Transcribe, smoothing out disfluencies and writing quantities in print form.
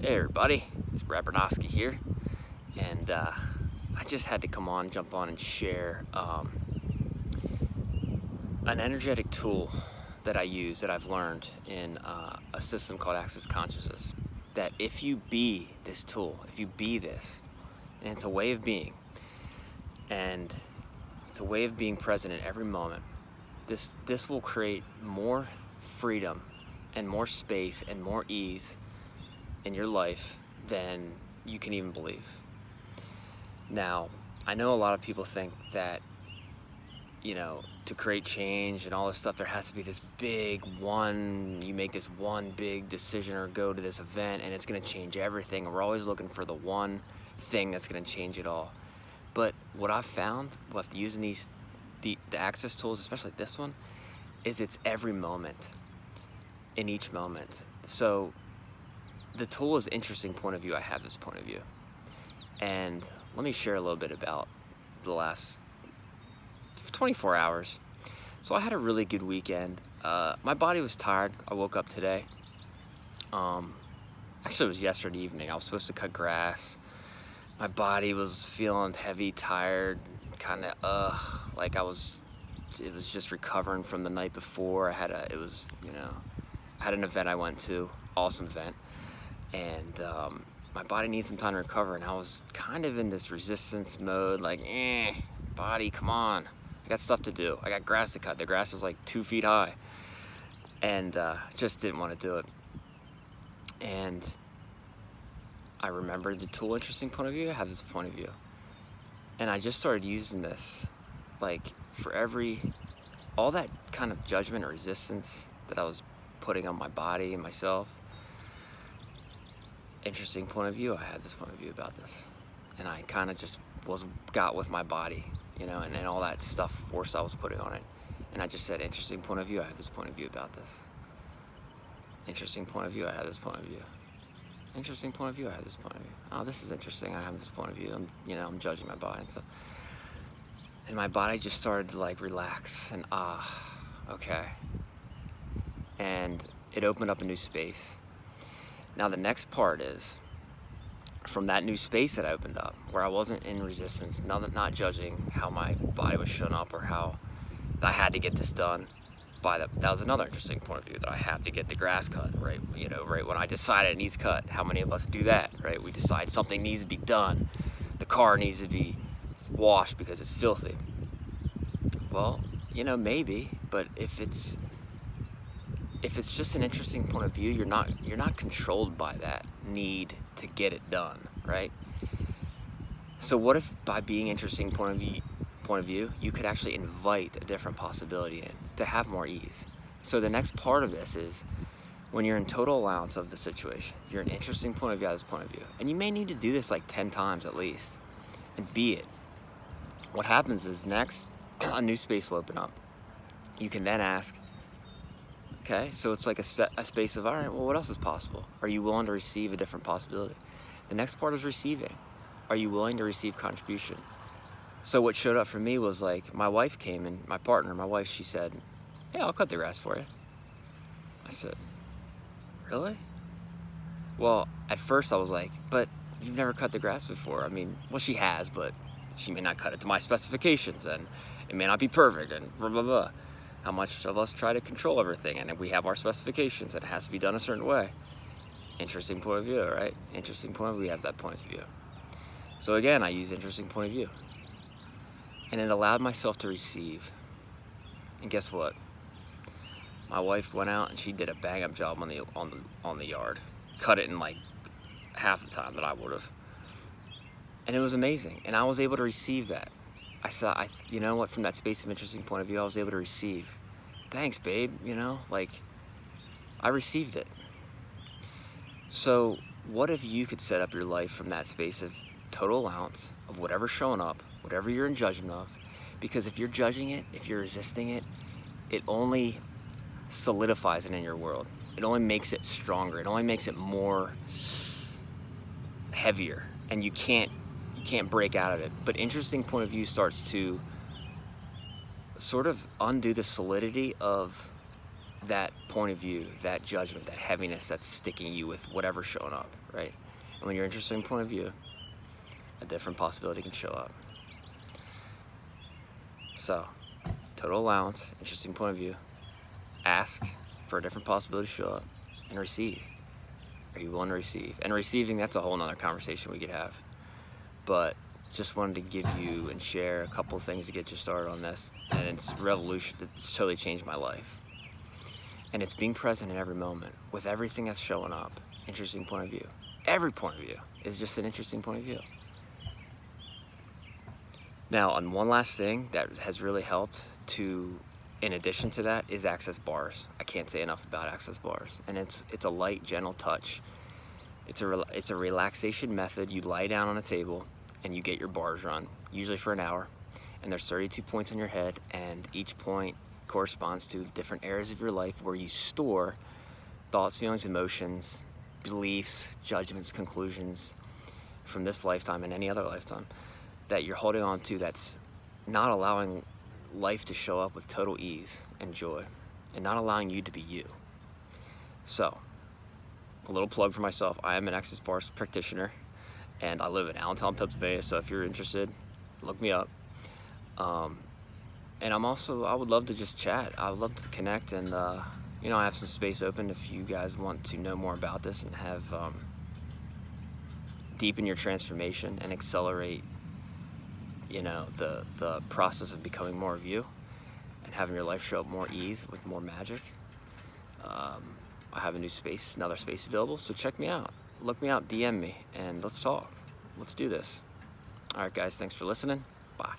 Hey everybody, it's Brad Bernowski here, and I just had to jump on and share an energetic tool that I use that I've learned in a system called Access Consciousness. That if you be this tool, if you be this, and it's a way of being, and it's a way of being present in every moment, this will create more freedom and more space and more ease in your life than you can even believe. Now, I know a lot of people think that, to create change and all this stuff, there has to be this you make this one big decision or go to this event and it's gonna change everything. We're always looking for the one thing that's gonna change it all. But what I've found with using the access tools, especially this one, is it's every moment, in each moment. So the tool is interesting point of view. I have this point of view. And let me share a little bit about the last 24 hours. So I had a really good weekend. My body was tired. I woke up today. Actually, it was yesterday evening. I was supposed to cut grass. My body was feeling heavy, tired, kind of like it was just recovering from the night before. I had an event I went to, awesome event. And my body needs some time to recover, and I was kind of in this resistance mode, like, body, come on, I got stuff to do, I got grass to cut, the grass is like 2 feet high, and just didn't want to do it. And I remembered the tool interesting point of view. I have this point of view, and I just started using this, like, for all that kind of judgment or resistance that I was putting on my body and myself. Interesting point of view. I had this point of view about this, and I kind of just got with my body, and all that force I was putting on it, and I just said, interesting point of view. I have this point of view about this. Interesting point of view. I have this point of view. Interesting point of view. I have this point of view. Oh, this is interesting. I have this point of view. I'm judging my body and stuff, and my body just started to like relax and okay, and it opened up a new space. Now the next part is, from that new space that opened up, where I wasn't in resistance, not judging how my body was showing up or how I had to get this done. That was another interesting point of view, that I have to get the grass cut, right? Right when I decided it needs cut. How many of us do that, right? We decide something needs to be done. The car needs to be washed because it's filthy. Well, maybe, but if it's just an interesting point of view, you're not controlled by that need to get it done, right? So what if by being interesting point of view, you could actually invite a different possibility in to have more ease? So the next part of this is, when you're in total allowance of the situation, you're an interesting point of view, this point of view, and you may need to do this like 10 times at least, and be it. What happens is, next, a new space will open up. You can then ask, okay, so it's like a space of, all right, well, what else is possible? Are you willing to receive a different possibility? The next part is receiving. Are you willing to receive contribution? So what showed up for me was, like, my wife came, and my wife, she said, hey, I'll cut the grass for you. I said, really? Well, at first I was like, but you've never cut the grass before. I mean, well, she has, but she may not cut it to my specifications, and it may not be perfect, and blah, blah, blah. How much of us try to control everything, and we have our specifications, and it has to be done a certain way. Interesting point of view, right? Interesting point of view. We have that point of view. So again, I use interesting point of view, and it allowed myself to receive. And guess what? My wife went out and she did a bang-up job on the yard, cut it in like half the time that I would have, and it was amazing. And I was able to receive that. You know what, from that space of interesting point of view, I was able to receive. Thanks, babe, I received it. So what if you could set up your life from that space of total allowance of whatever's showing up, whatever you're in judgment of? Because if you're judging it, if you're resisting it, it only solidifies it in your world. It only makes it stronger. It only makes it more heavier, and you can't break out of it. But interesting point of view starts to sort of undo the solidity of that point of view, that judgment, that heaviness that's sticking you with whatever's showing up, right? And when you're interested in point of view, a different possibility can show up. So, total allowance, interesting point of view, ask for a different possibility to show up, and receive. Are you willing to receive? And receiving, that's a whole nother conversation we could have. But just wanted to give you and share a couple of things to get you started on this. And it's revolution. It's totally changed my life. And it's being present in every moment with everything that's showing up. Interesting point of view. Every point of view is just an interesting point of view. Now, on one last thing that has really helped to, in addition to that, is access bars. I can't say enough about access bars. And it's a light, gentle touch. It's a relaxation method. You lie down on a table and you get your bars run, usually for an hour. And there's 32 points on your head, and each point corresponds to different areas of your life where you store thoughts, feelings, emotions, beliefs, judgments, conclusions from this lifetime and any other lifetime that you're holding on to, that's not allowing life to show up with total ease and joy, and not allowing you to be you. So, a little plug for myself. I am an access bars practitioner, and I live in Allentown, Pennsylvania, so if you're interested, look me up. And I would love to just chat. I would love to connect, and I have some space open if you guys want to know more about this and have deepen your transformation and accelerate, the process of becoming more of you and having your life show up more ease with more magic. I have another space available, so check me out. Look me out, DM me, and let's talk. Let's do this. All right, guys, thanks for listening. Bye.